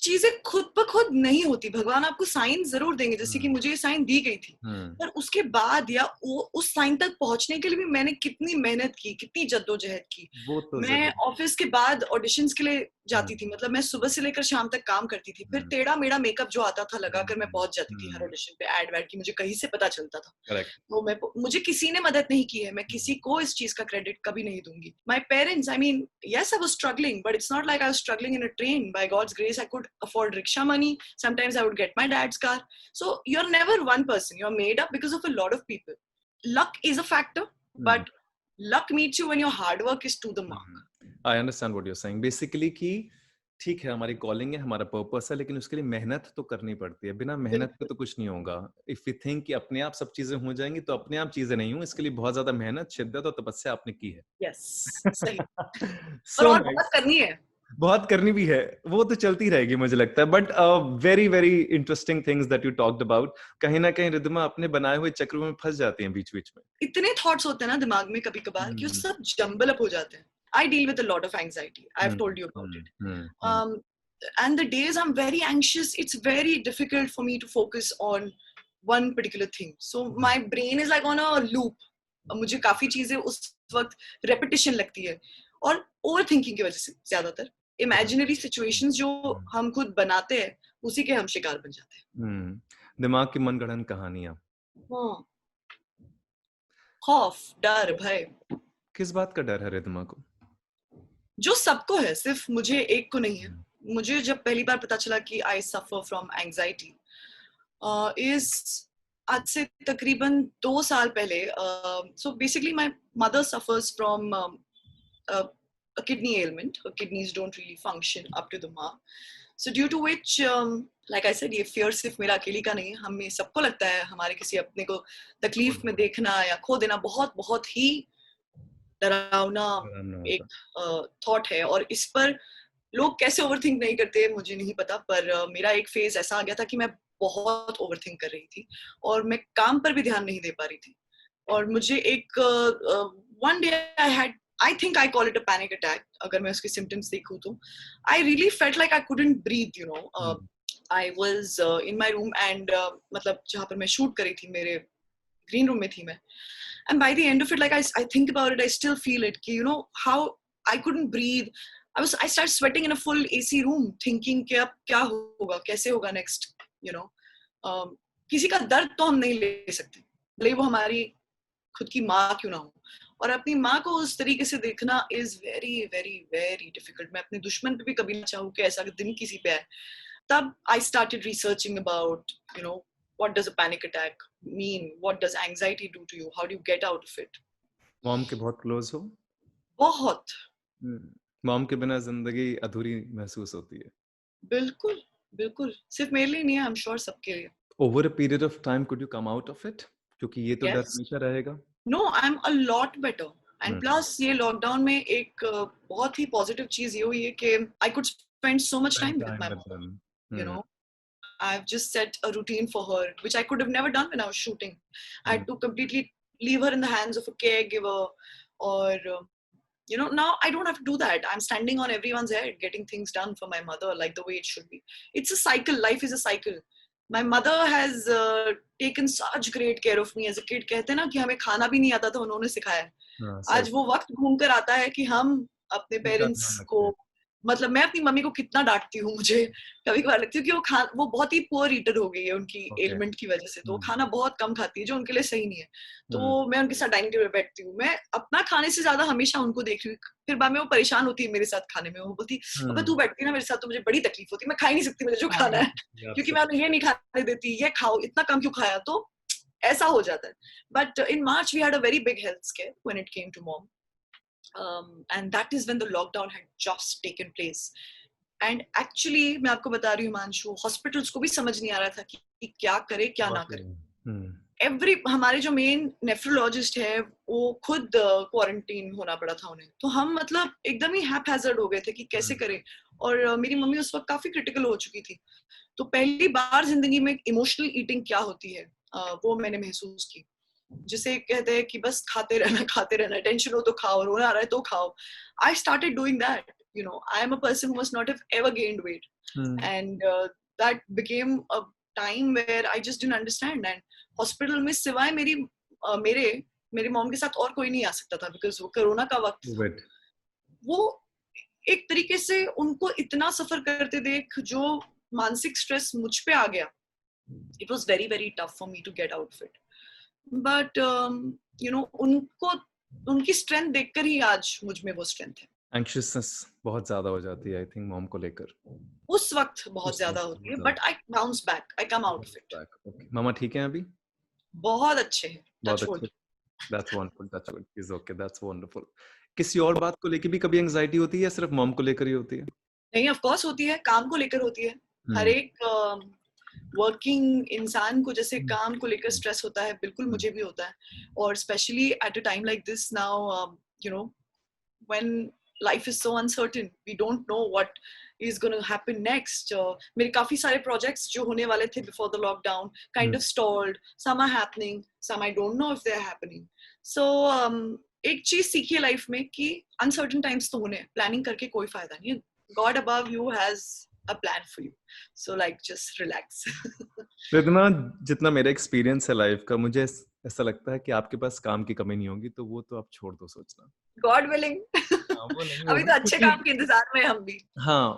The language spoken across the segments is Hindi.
चीजें खुद ब खुद नहीं होती, भगवान आपको साइन जरूर देंगे, जैसे कि मुझे ये साइन दी गई थी, पर उसके बाद या उस साइन तक पहुंचने के लिए भी मैंने कितनी मेहनत की, कितनी जद्दोजहद की। वो तो मैं ऑफिस के बाद ऑडिशंस के लिए जाती थी, जरूर। मतलब मैं सुबह से लेकर शाम तक काम करती थी, फिर टेढ़ा मेढ़ा मेकअप जो आता था लगाकर मैं पहुंच जाती थी हर ऑडिशन पे, एड वैड की मुझे कहीं से पता चलता था। करेक्ट। तो मुझे किसी ने मदद नहीं की है, मैं किसी को इस चीज का क्रेडिट कभी नहीं दूंगी। My parents, I mean yes, I was struggling, but it's not like I was struggling in a train. By God's grace, I could afford rickshaw money. Sometimes I would get my dad's car. So you're never one person, you're made up because of a lot of people. Luck is a factor, but luck meets you when your hard work is to the mark. I understand what you are saying basically कि ठीक है हमारी कॉलिंग है, हमारा पर्पस है, लेकिन उसके लिए मेहनत तो करनी पड़ती है। बिना मेहनत के तो कुछ नहीं होगा। इफ यू थिंक कि अपने आप सब चीजें हो जाएंगी, तो अपने आप चीजें नहीं हो, इसके लिए बहुत ज्यादा मेहनत, शिद्दत और तपस्या आपने की है। Yes, सही। सो और नाइस। बहुत करनी है। बहुत करनी भी है, वो तो चलती रहेगी मुझे लगता है। But very very interesting things that you talked about. कहीं ना कहीं रिद्धिमा अपने बनाए हुए चक्रों में फंस जाती हैं बीच बीच में। इतने थॉट्स होते हैं ना दिमाग में कभी कभार कि वो सब जंबल अप हो जाते हैं। I deal with a lot of anxiety. I've told you about it. Um, and the days I'm very anxious, it's very difficult for me to focus on one particular thing. So my brain is like on a loop. मुझे काफी चीजें उस वक्त रेपिटेशन लगती है, और ओवर थिंकिंग की वजह से ज्यादातर इमेजिनरी सिचुएशंस जो हम खुद बनाते हैं उसी के हम शिकार बन जाते हैं। दिमाग की मनगढ़ंत कहानियां। हाँ, खौफ, डर, भय। किस बात का डर है रिद्धिमा को? जो सबको है, सिर्फ मुझे एक को नहीं है। मुझे जब पहली बार पता चला कि आई सफर फ्रॉम एंजाइटी इज आज से तकरीबन 2 साल पहले। So basically my mother suffers from a kidney ailment. Her kidneys don't really function up to the mark. So due to which, like I said, ये fear सिर्फ मेरा अकेली का नहीं है, हमें सबको लगता है हमारे किसी अपने को तकलीफ में देखना या खो देना बहुत बहुत ही डरावना एक थॉट है। और इस पर लोग कैसे ओवरथिंक नहीं करते मुझे नहीं पता, पर मेरा एक फेज ऐसा आ गया था कि मैं बहुत ओवरथिंक कर रही थी और मैं काम पर भी ध्यान नहीं दे पा रही थी। और मुझे एक one day I think I call it a panic attack, अगर मैं उसके सिम्टम्स देखूं तो। I really felt like I couldn't breathe, you know. I was in my room and मतलब जहाँ पर मैं शूट करी थी, मेरे ग्रीन रूम में थी मैं। And by the end of it, like I think about it, I still feel it. You know how I couldn't breathe. I started sweating in a full AC room, thinking कि अब क्या होगा, कैसे होगा next. You know, किसी का दर्द तो हम नहीं ले सकते, भले वो हमारी खुद की माँ क्यों ना हो। और अपनी माँ को उस तरीके से देखना is very very very difficult. मैं अपने दुश्मन पे भी कभी ना चाहूँ कि ऐसा दिन किसी पे आए। तब I started researching about, you know, what does a panic attack mean? What does anxiety do to you? How do you get out of it? Mom के बहुत क्लोज हो? बहुत। मॉम के बिना जिंदगी अधूरी महसूस होती है। बिल्कुल बिल्कुल, सिर्फ मेरे लिए नहीं है, I'm sure सबके लिए। Over a period of time could you come out of it? क्योंकि ये तो डर Yes. हमेशा रहेगा। No, I'm a lot better. And plus ये लॉकडाउन में एक बहुत ही पॉजिटिव चीज ये हुई है कि I could spend so much Spend time with time my with mom. them. You know, I've just set a routine for her, which I could have never done when I was shooting. I had to completely leave her in the hands of a caregiver, or you know, now I don't have to do that. I'm standing on everyone's head, getting things done for my mother like the way it should be. It's a cycle. Life is a cycle. My mother has taken such great care of me as a kid. कहते हैं ना कि हमें खाना भी नहीं आता था, उन्होंने सिखाया है। आज वो वक्त घूम कर आता है कि हम अपने पेरेंट्स को, मतलब मैं अपनी मम्मी को कितना डांटती हूँ, मुझे कभी कभार लगती है कि वो बहुत ही पुअर ईटर हो गई है उनकी एलिमेंट की वजह से, तो वो खाना बहुत कम खाती है जो उनके लिए सही नहीं है। तो मैं उनके साथ डाइनिंग टेबल पे बैठती हूँ, मैं अपना खाने से ज्यादा हमेशा उनको देख रही हूँ। फिर बाद में वो परेशान होती है मेरे साथ खाने में, वो बोलती अब तू बैठती है ना मेरे साथ तो मुझे बड़ी तकलीफ होती है, मैं खा ही नहीं सकती मुझे जो खाना है, क्योंकि मैं ये नहीं खाने देती, ये खाओ, इतना कम क्यों खाया, तो ऐसा हो जाता है। But in March we had a very big health scare when it came to mom, and that is when the lockdown had just taken place. And actually मैं आपको बता रही हूँ हिमांशु, हॉस्पिटल्स को भी समझ नहीं आ रहा था कि क्या करे क्या ना करे। हमारे जो मेन नेफ्रोलॉजिस्ट है वो खुद क्वारंटीन होना पड़ा था उन्हें, तो हम मतलब एकदम ही हैपहैजर्ड हो गए थे कि कैसे करें। और मेरी मम्मी उस वक्त काफी क्रिटिकल हो चुकी थी, तो पहली बार जिंदगी में इमोशनल ईटिंग क्या होती है वो मैंने महसूस की, जिसे कहते हैं कि बस खाते रहना, टेंशन हो तो खाओ, रोना आ रहा है तो खाओ। I started doing that. You know, I am a person who must not have ever gained weight. and that became a time where I just didn't understand. And hospital में सिवाय मेरे मॉम के साथ और कोई नहीं आ सकता था because वो कोरोना का वक्त था। वो एक तरीके से उनको इतना सफर करते देख जो मानसिक स्ट्रेस मुझ पे आ गया, it was very very tough for me to get out of it. But you know, उनकी स्ट्रेंथ देखकर ही आज मुझ में वो स्ट्रेंथ है। एंग्शियसनेस बहुत ज्यादा हो जाती है आई थिंक मॉम को लेकर, उस वक्त बहुत ज्यादा होती है, but I bounce back, I come out of it. Okay, मामा ठीक है अभी? बहुत अच्छे हैं, बहुत अच्छे, that's wonderful, that's good, is okay, that's wonderful. किसी और बात को लेकर भी कभी एंजाइटी होती है या सिर्फ मॉम को लेकर ही होती है? नहीं, ऑफ कोर्स होती है, काम को लेकर होती है। हर एक वर्किंग इंसान को जैसे काम को लेकर स्ट्रेस होता है, बिल्कुल मुझे भी होता है। और specially at a time like this now, you know, when life is so uncertain, we don't know what is going to happen next. मेरे काफी सारे projects जो होने वाले थे before the lockdown kind of stalled. Some are happening, some I don't know if they're happening. So एक चीज सीखी है लाइफ में कि uncertain times तो होने, planning करके कोई फायदा नहीं है। God above you has a plan for you. So like just relax. जितना मेरा एक्सपीरियंस है लाइफ का, मुझे ऐसा लगता है कि आपके पास काम की कमी नहीं होगी, तो वो तो आप छोड़ दो सोचना। God willing. अभी तो अच्छे काम के इंतजार में हम भी। हाँ,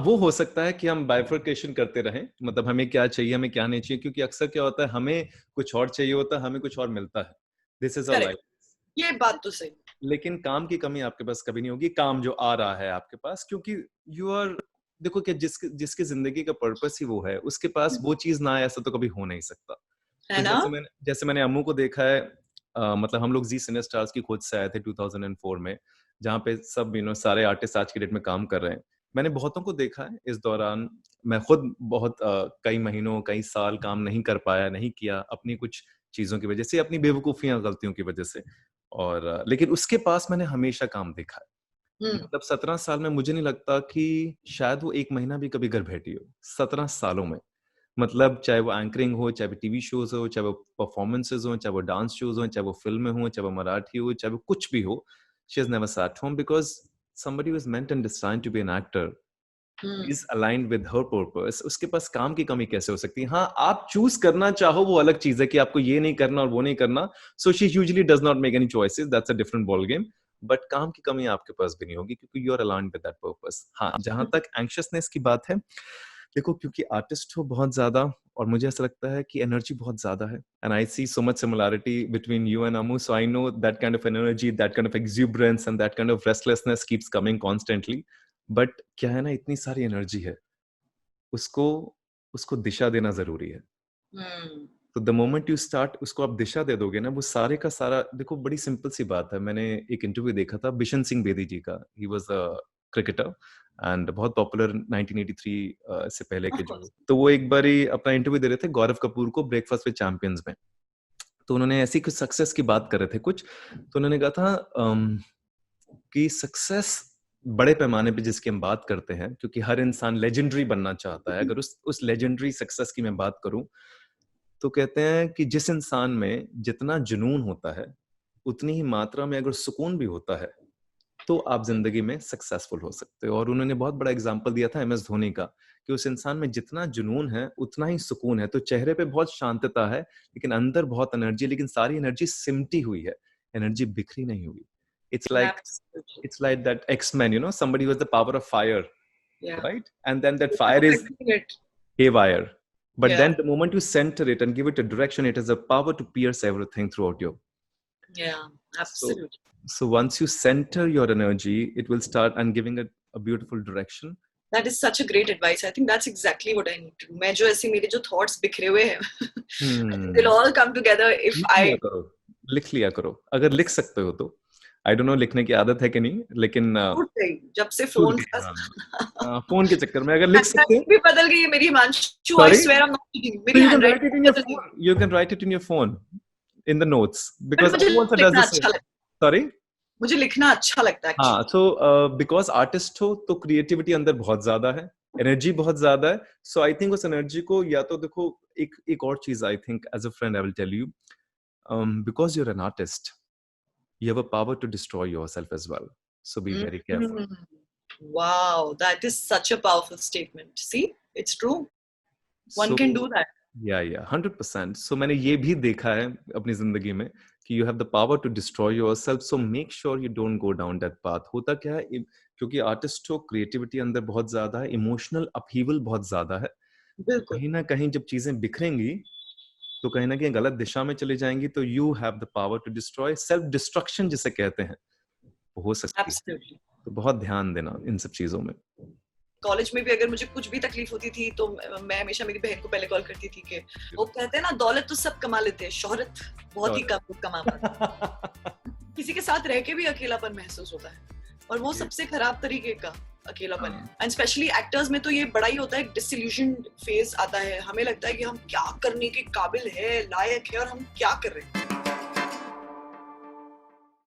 वो हो सकता है कि हम बाइफर्केशन करते रहें, मतलब हमें क्या चाहिए, हमें क्या नहीं चाहिए, क्योंकि अक्सर क्या होता है, हमें कुछ और चाहिए होता है, हमें कुछ और मिलता है। This is our life. ये बात तो सही। लेकिन काम की कमी आपके पास कभी नहीं होगी, काम जो आ रहा है आपके पास, क्योंकि यू आर, देखो कि जिसकी जिंदगी का पर्पस ही वो है, उसके पास वो चीज ना आए, ऐसा तो कभी हो नहीं सकता। है ना? जैसे मैंने अम्मू को देखा है, मतलब हम लोग जी सिने स्टार्स की खोज से आए थे 2004 में, जहाँ पे सब सारे आर्टिस्ट आज की डेट में काम कर रहे हैं। मैंने बहुतों को देखा है इस दौरान, मैं खुद बहुत कई महीनों कई साल काम नहीं कर पाया, नहीं किया, अपनी कुछ चीजों की वजह से, अपनी बेवकूफियां गलतियों की वजह से, और लेकिन उसके पास मैंने हमेशा काम देखा है। मतलब 17 साल में मुझे नहीं लगता कि शायद वो एक महीना भी कभी घर बैठी हो 17 सालों में। मतलब चाहे वो एंकरिंग हो, चाहे वो टीवी शोज हो, चाहे वो परफॉर्मेंसेज हो, चाहे वो डांस शोज हो, चाहे वो फिल्में हो, चाहे वो मराठी हो, चाहे वो कुछ भी हो, she has never sat home because somebody who is meant and destined to be an actor is aligned with her purpose. उसके पास काम की कमी कैसे हो सकती है? हाँ, आप चूज करना चाहो वो अलग चीज है कि आपको ये नहीं करना और वो नहीं करना, so she usually does not make any choices, that's a different ball game. But काम की कमी आपके पास भी नहीं होगी क्योंकि you are aligned with that purpose. हाँ, जहां तक एंग्शियसनेस की बात है, देखो क्योंकि आर्टिस्ट हो बहुत ज्यादा, और मुझे ऐसा लगता है कि एनर्जी बहुत ज्यादा है, and I see so much similarity between you and Amu, so I know that kind of energy, that kind of exuberance and that kind of restlessness keeps coming constantly. But क्या है ना, इतनी सारी एनर्जी है, उसको दिशा देना जरूरी है। तो द मोमेंट यू स्टार्ट, उसको आप दिशा दे दोगे ना, वो सारे का सारा, देखो बड़ी सिंपल सी बात है। मैंने एक इंटरव्यू देखा था बिशन सिंह बेदी जी का, he was a cricketer and बहुत पॉपुलर 1983 से पहले के जो, तो वो एक बार ही अपना इंटरव्यू दे रहे थे गौरव कपूर को ब्रेकफास्ट विद चैंपियंस में। तो उन्होंने ऐसी कुछ सक्सेस की बात कर रहे थे कुछ, तो उन्होंने कहा था कि सक्सेस बड़े पैमाने पे जिसकी हम बात करते हैं, क्योंकि हर इंसान लेजेंडरी बनना चाहता है, अगर उस लेजेंडरी सक्सेस की मैं बात करूं, तो कहते हैं कि जिस इंसान में जितना जुनून होता है, उतनी ही मात्रा में अगर सुकून भी होता है, तो आप जिंदगी में सक्सेसफुल हो सकते हो। और उन्होंने बहुत बड़ा एग्जांपल दिया था MS धोनी का, कि उस इंसान में जितना जुनून है उतना ही सुकून है। तो चेहरे पे बहुत शांतता है, लेकिन अंदर बहुत एनर्जी, लेकिन सारी एनर्जी सिमटी हुई है, एनर्जी बिखरी नहीं हुई। It's like that X-Men, somebody who has the power of fire, right? And then that fire is haywire. But then the moment you center it and give it a direction, it has a power to pierce everything throughout you. Yeah, absolutely. So once you center your energy, it will start and giving it a beautiful direction. That is such a great advice. I think that's exactly what I need to do. मैं जो ऐसे मेरे जो thoughts बिखरे हुए हैं, they'll all come together if I लिख लिया करो, अगर लिख सकते हो तो। I don't know लिखने की आदत है कि नहीं, लेकिन जब से फोन फोन के चक्कर में अगर लिख सकते हो, भी बदल गई है मेरी Himanshu, I swear I'm not kidding. मेरी handwriting बदल गई। You can write it in your phone, in the notes, because मुझे लिखना अच्छा लगता है। Sorry? मुझे लिखना अच्छा लगता है। हाँ, so because artist हो तो creativity अंदर बहुत ज्यादा है, एनर्जी बहुत ज्यादा है। So I think उस एनर्जी को, या तो देखो एक और चीज, I think as a friend I will tell you, because you're an artist, you have a power to destroy yourself as well. So be very careful. Wow, that is such a powerful statement. See, it's true. One So can do that. या 100%. सो मैंने ये भी देखा है अपनी जिंदगी में कि you have the power to destroy yourself, so make sure you don't go down that path. होता क्या है, क्योंकि आर्टिस्ट को क्रिएटिविटी अंदर बहुत ज्यादा है, इमोशनल अपहीवल बहुत ज्यादा है. बिल्कुल. कहीं ना कहीं जब चीजें बिखरेंगी तो कहीं ना कहीं गलत दिशा में चली जाएंगी, तो you have the power to destroy. Self destruction जिसे कहते हैं वो हो सकती है. Absolutely. तो बहुत ध्यान देना इन सब चीजों में. कॉलेज में भी अगर मुझे कुछ भी तकलीफ होती थी तो मैं हमेशा मेरी बहन को पहले कॉल करती थी कि वो कहते हैं ना, दौलत तो सब कमा लेते हैं, शोहरत बहुत ही कम कमा पाते. किसी के साथ रह के भी अकेलापन महसूस होता है, और वो सबसे खराब तरीके का अकेलापन है. एंड स्पेशली एक्टर्स में तो ये बड़ा ही होता है, डिसइल्यूजन फेज आता है. हमें लगता है कि हम क्या करने के काबिल है, लायक है, और हम क्या कर रहे हैं.